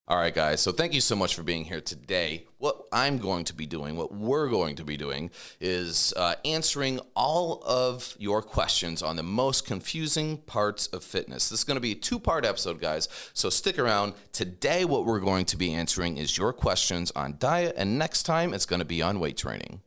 All right, guys. So thank you so much for being here today. What I'm going to be doing, what we're going to be doing, is answering all of your questions on the most confusing parts of fitness. This is going to be a two-part episode, guys. So stick around. Today, what we're going to be answering is your questions on diet, and next time, it's going to be on weight training.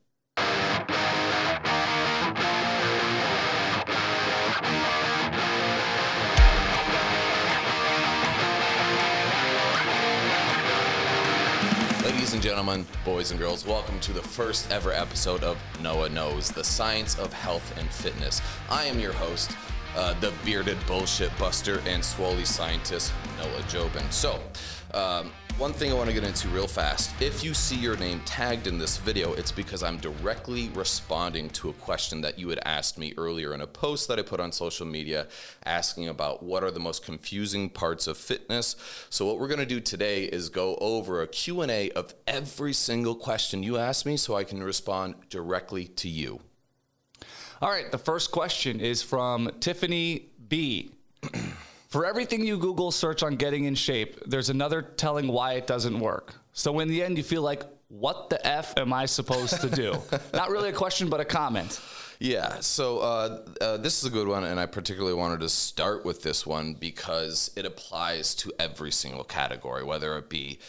Ladies and gentlemen, boys and girls, welcome to the first ever episode of Noah Knows, the science of health and fitness. I am your host, the bearded bullshit buster and swoley scientist, Noah Jobin. So, one thing I want to get into real fast. If you see your name tagged in this video, it's because I'm directly responding to a question that you had asked me earlier in a post that I put on social media asking about what are the most confusing parts of fitness. So what we're going to do today is go over a Q&A of every single question you asked me so I can respond directly to you. All right, the first question is from Tiffany B. For everything you Google search on getting in shape, there's another telling why it doesn't work. So in the end, you feel like, what the F am I supposed to do? Not really a question, but a comment. Yeah, so this is a good one, and I particularly wanted to start with this one because it applies to every single category, whether it be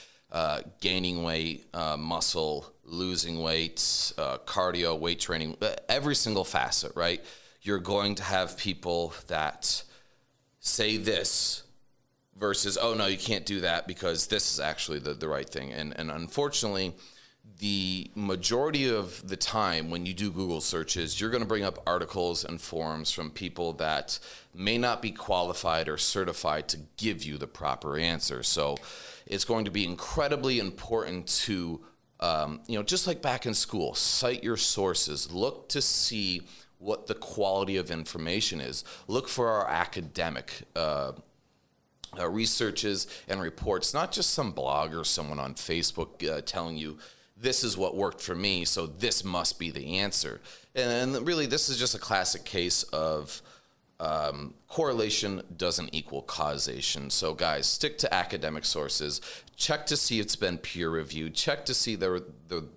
gaining weight, muscle, losing weight, cardio, weight training, every single facet, right? You're going to have people that say this versus, oh, no, you can't do that because this is actually the right thing. And unfortunately, the majority of the time when you do Google searches, you're going to bring up articles and forums from people that may not be qualified or certified to give you the proper answer. So it's going to be incredibly important to, just like back in school, cite your sources, look to see what the quality of information is. Look for our academic researches and reports, not just some blog or someone on Facebook telling you this is what worked for me, so this must be the answer. And really, this is just a classic case of correlation doesn't equal causation. So guys, stick to academic sources. Check to see it's been peer reviewed. Check to see the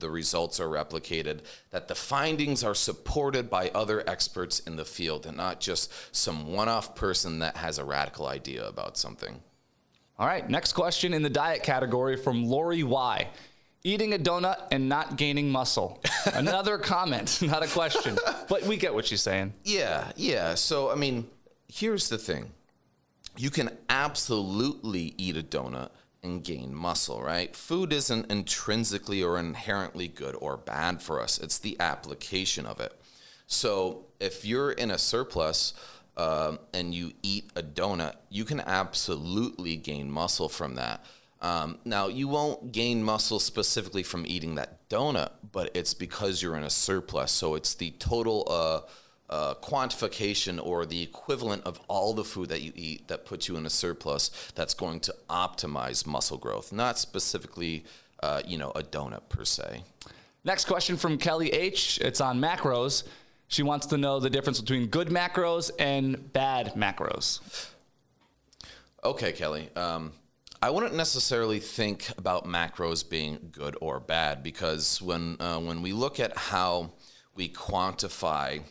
results are replicated, that the findings are supported by other experts in the field and not just some one-off person that has a radical idea about something. All right, next question in the diet category from Lori Y. Eating a donut and not gaining muscle. Another comment, not a question, but we get what she's saying. Yeah. So, I mean, here's the thing. You can absolutely eat a donut and gain muscle, right? Food isn't intrinsically or inherently good or bad for us. It's the application of it. So if you're in a surplus and you eat a donut, you can absolutely gain muscle from that. Now, you won't gain muscle specifically from eating that donut, but it's because you're in a surplus. So it's the total quantification or the equivalent of all the food that you eat that puts you in a surplus that's going to optimize muscle growth, not specifically, a donut per se. Next question from Kelly H. It's on macros. She wants to know the difference between good macros and bad macros. Okay, Kelly. I wouldn't necessarily think about macros being good or bad because when we look at how we quantify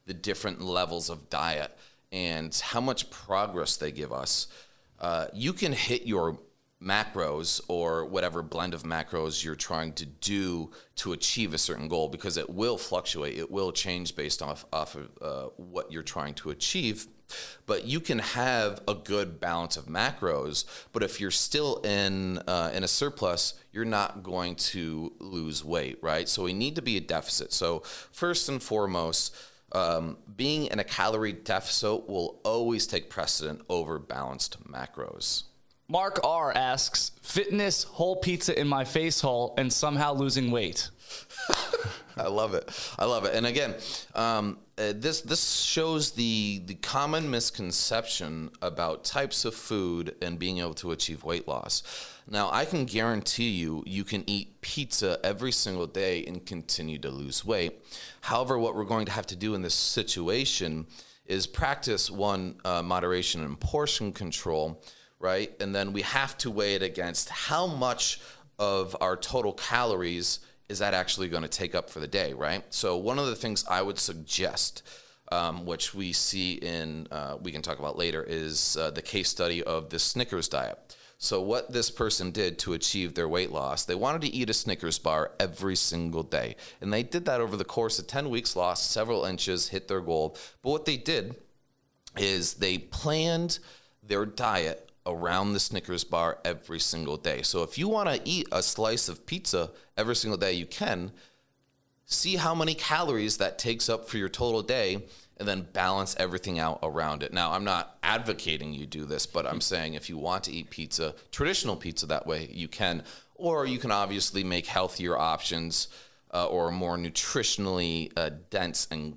the different levels of diet and how much progress they give us, you can hit your macros or whatever blend of macros you're trying to do to achieve a certain goal because it will fluctuate. It will change based off of what you're trying to achieve. But you can have a good balance of macros, but if you're still in a surplus, you're not going to lose weight, right? So we need to be a deficit. So first and foremost, being in a calorie deficit will always take precedent over balanced macros. Mark R. asks, fitness, whole pizza in my face hole, and somehow losing weight. I love it. And again, this shows the common misconception about types of food and being able to achieve weight loss. Now, I can guarantee you can eat pizza every single day and continue to lose weight. However, what we're going to have to do in this situation is practice moderation and portion control, right? And then we have to weigh it against how much of our total calories is that actually going to take up for the day, right? So one of the things I would suggest, which we see we can talk about later, is the case study of the Snickers diet. So what this person did to achieve their weight loss, they wanted to eat a Snickers bar every single day. And they did that over the course of 10 weeks, lost several inches, hit their goal. But what they did is they planned their diet around the Snickers bar every single day. So if you want to eat a slice of pizza every single day, you can. See how many calories that takes up for your total day, and then balance everything out around it. Now, I'm not advocating you do this, but I'm saying if you want to eat pizza, traditional pizza that way, you can. Or you can obviously make healthier options or more nutritionally dense and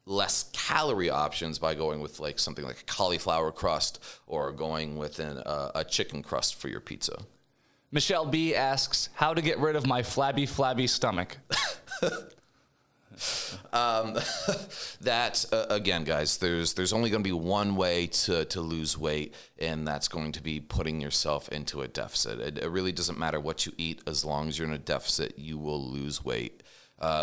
less calorie options by going with like something like a cauliflower crust or going with a chicken crust for your pizza. Michelle B asks, how to get rid of my flabby stomach? That again, guys, there's only going to be one way to lose weight, and that's going to be putting yourself into a deficit. It really doesn't matter what you eat, as long as you're in a deficit, you will lose weight.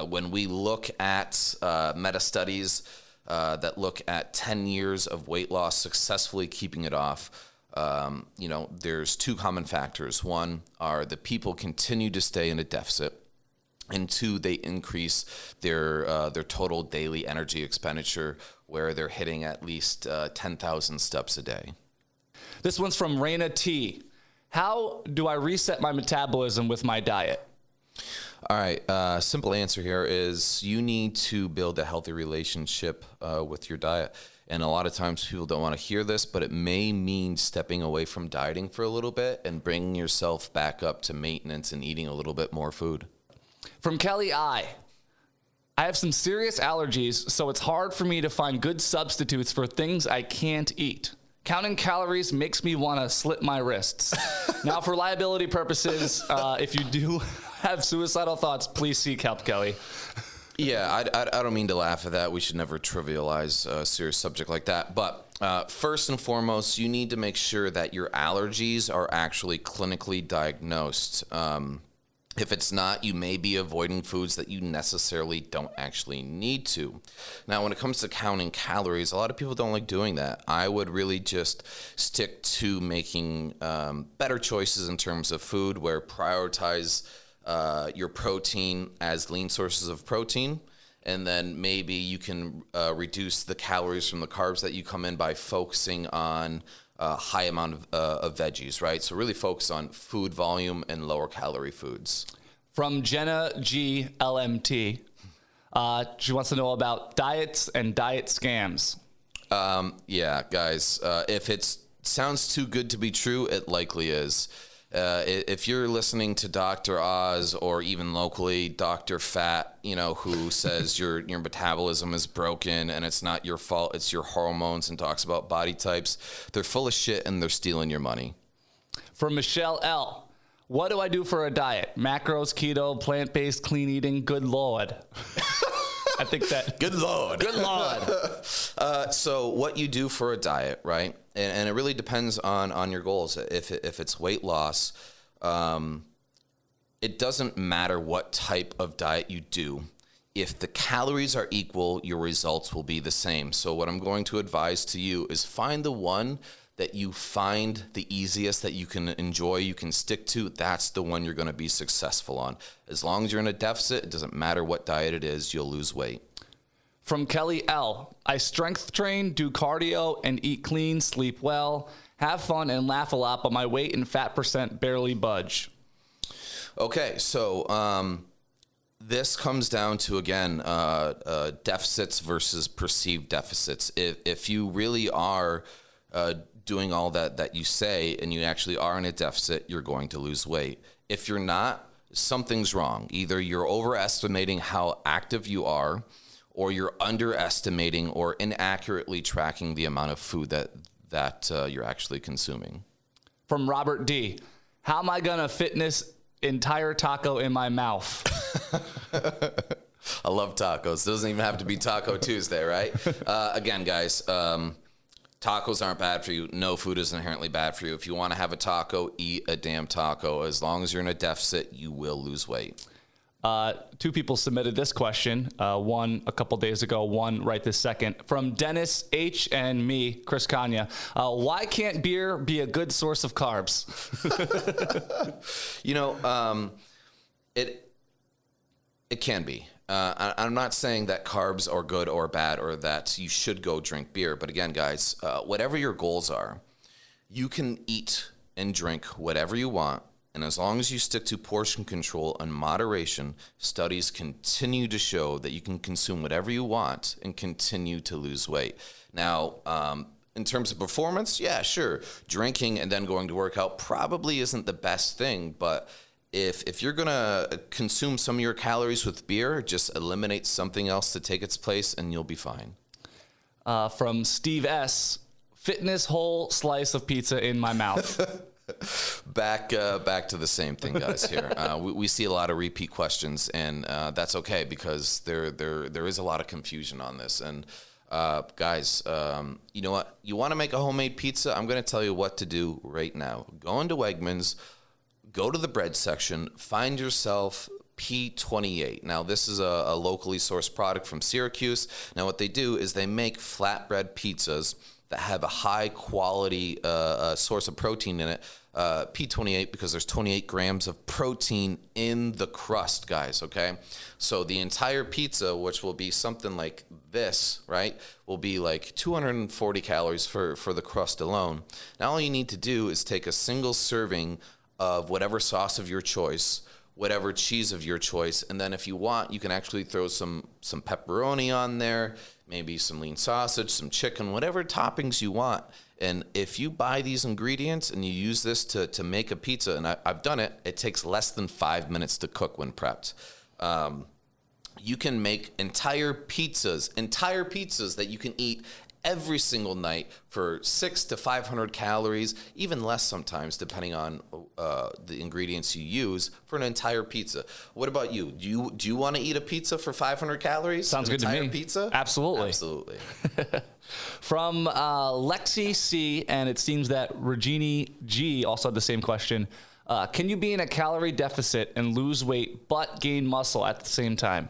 When we look at meta studies that look at 10 years of weight loss successfully keeping it off, there's two common factors. One are the people continue to stay in a deficit. And two, they increase their total daily energy expenditure, where they're hitting at least 10,000 steps a day. This one's from Raina T. How do I reset my metabolism with my diet? All right. Simple answer here is you need to build a healthy relationship with your diet. And a lot of times people don't want to hear this, but it may mean stepping away from dieting for a little bit and bringing yourself back up to maintenance and eating a little bit more food. From Kelly I have some serious allergies, so it's hard for me to find good substitutes for things I can't eat. Counting calories makes me want to slit my wrists. Now, for liability purposes, if you do have suicidal thoughts, please seek help, Kelly. Yeah, I don't mean to laugh at that. We should never trivialize a serious subject like that. But first and foremost, you need to make sure that your allergies are actually clinically diagnosed. If it's not, you may be avoiding foods that you necessarily don't actually need to. Now, when it comes to counting calories, a lot of people don't like doing that. I would really just stick to making better choices in terms of food, where prioritize your protein as lean sources of protein. And then maybe you can reduce the calories from the carbs that you come in by focusing on high amount of veggies, right? So really focus on food volume and lower calorie foods. From Jenna G. LMT, she wants to know about diets and diet scams. Yeah, guys, if it sounds too good to be true, it likely is. If you're listening to Dr. Oz or even locally Dr. Fat, who says your metabolism is broken and it's not your fault, it's your hormones, and talks about body types, they're full of shit and they're stealing your money. From Michelle L. What do I do for a diet? Macros, keto, plant-based, clean eating, good Lord. I think that. Good Lord. Good Lord. So what you do for a diet, right? And it really depends on your goals. If it's weight loss, it doesn't matter what type of diet you do. If the calories are equal, your results will be the same. So what I'm going to advise to you is find the one that you find the easiest, that you can enjoy, you can stick to. That's the one you're going to be successful on. As long as you're in a deficit, it doesn't matter what diet it is, you'll lose weight. From Kelly L. I strength train, do cardio, and eat clean, sleep well, have fun, and laugh a lot, but my weight and fat percent barely budge. Okay, so this comes down to, again, deficits versus perceived deficits. If you really are doing all that you say and you actually are in a deficit, you're going to lose weight. If you're not, something's wrong. Either you're overestimating how active you are, or you're underestimating or inaccurately tracking the amount of food that you're actually consuming. From Robert D. How am I going to fit this entire taco in my mouth? I love tacos. Doesn't even have to be Taco Tuesday, right? Again, guys, Tacos aren't bad for you. No food is inherently bad for you. If you want to have a taco, eat a damn taco. As long as you're in a deficit, you will lose weight. 2 people submitted this question, one a couple days ago, one right this second, from Dennis H. and me, Chris Kanya. Why can't beer be a good source of carbs? It can be. I'm not saying that carbs are good or bad or that you should go drink beer. But again, guys, whatever your goals are, you can eat and drink whatever you want. And as long as you stick to portion control and moderation, studies continue to show that you can consume whatever you want and continue to lose weight. Now, in terms of performance, yeah, sure. Drinking and then going to work out probably isn't the best thing, but if you're going to consume some of your calories with beer, just eliminate something else to take its place and you'll be fine. From Steve S., fitness whole slice of pizza in my mouth. Back to the same thing, guys. Here, we see a lot of repeat questions, and that's okay because there is a lot of confusion on this. And guys, you know what? You want to make a homemade pizza? I'm going to tell you what to do right now. Go into Wegmans, go to the bread section, find yourself P28. Now, this is a locally sourced product from Syracuse. Now, what they do is they make flatbread pizzas that have a high quality source of protein in it. P28 because there's 28 grams of protein in the crust, guys, okay? So the entire pizza, which will be something like this, right, will be like 240 calories for the crust alone. Now all you need to do is take a single serving of whatever sauce of your choice, whatever cheese of your choice, and then if you want, you can actually throw some pepperoni on there, maybe some lean sausage, some chicken, whatever toppings you want. And if you buy these ingredients and you use this to make a pizza, and I've done it, it takes less than 5 minutes to cook when prepped. You can make entire pizzas that you can eat every single night for 600 to 500 calories, even less sometimes, depending on the ingredients you use for an entire pizza. What about you? Do you want to eat a pizza for 500 calories? Sounds good to me. Pizza? Absolutely. Absolutely. From Lexi C, and it seems that Regini G also had the same question. Can you be in a calorie deficit and lose weight but gain muscle at the same time?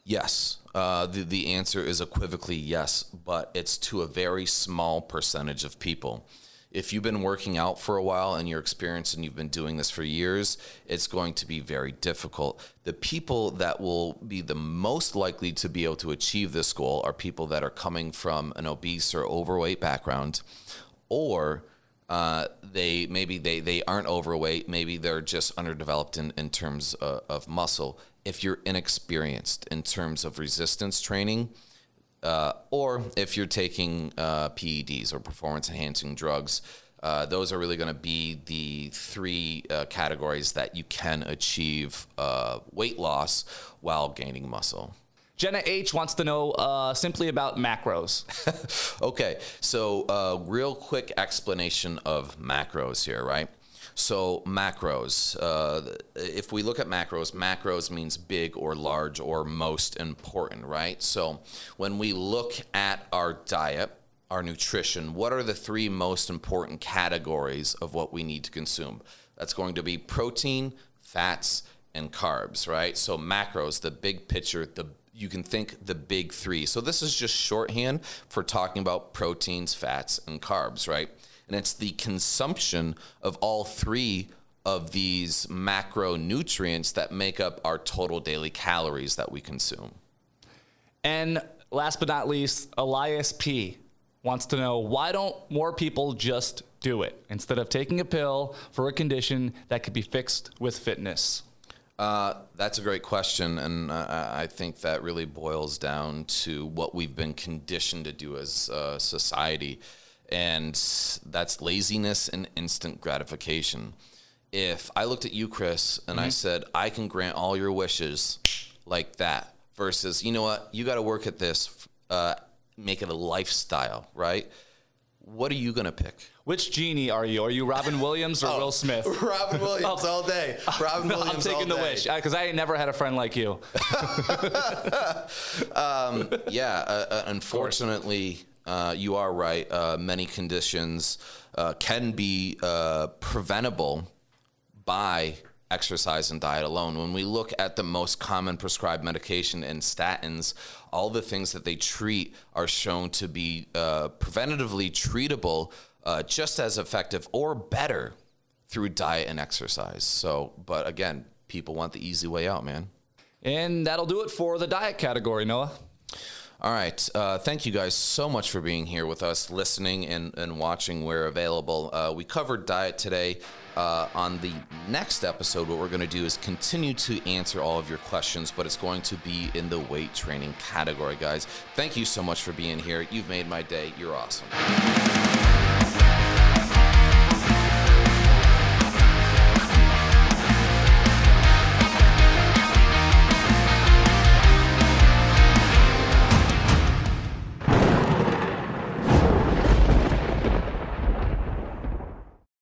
Yes. The answer is equivocally yes, but it's to a very small percentage of people. If you've been working out for a while and you're experienced and you've been doing this for years, it's going to be very difficult. The people that will be the most likely to be able to achieve this goal are people that are coming from an obese or overweight background, or they aren't overweight, maybe they're just underdeveloped in terms of muscle. If you're inexperienced in terms of resistance training, or if you're taking PEDs or performance-enhancing drugs, those are really going to be the 3 categories that you can achieve weight loss while gaining muscle. Jenna H wants to know simply about macros. Okay, so real quick explanation of macros here, right? So macros, if we look at macros means big or large or most important, right? So when we look at our diet, our nutrition, what are the 3 most important categories of what we need to consume? That's going to be protein, fats, and carbs, right? So macros, the big picture, you can think the big 3. So this is just shorthand for talking about proteins, fats, and carbs, right? And it's the consumption of all 3 of these macronutrients that make up our total daily calories that we consume. And last but not least, Elias P wants to know, why don't more people just do it instead of taking a pill for a condition that could be fixed with fitness? That's a great question, and I think that really boils down to what we've been conditioned to do as a society. And that's laziness and instant gratification. If I looked at you, Chris, and I said, I can grant all your wishes like that, versus, you know what, you got to work at this, make it a lifestyle, right? What are you going to pick? Which genie are you? Are you Robin Williams or Will Smith? Robin Williams all day. Robin Williams I'm taking all the day. wish, because I ain't never had a friend like you. Unfortunately, You are right. Many conditions can be preventable by exercise and diet alone. When we look at the most common prescribed medication and statins, all the things that they treat are shown to be preventatively treatable, just as effective or better through diet and exercise. So, but again, people want the easy way out, man. And that'll do it for the diet category, Noah. All right. Thank you guys so much for being here with us, listening and watching where available. We covered diet today. On the next episode, what we're going to do is continue to answer all of your questions, but it's going to be in the weight training category, guys. Thank you so much for being here. You've made my day. You're awesome.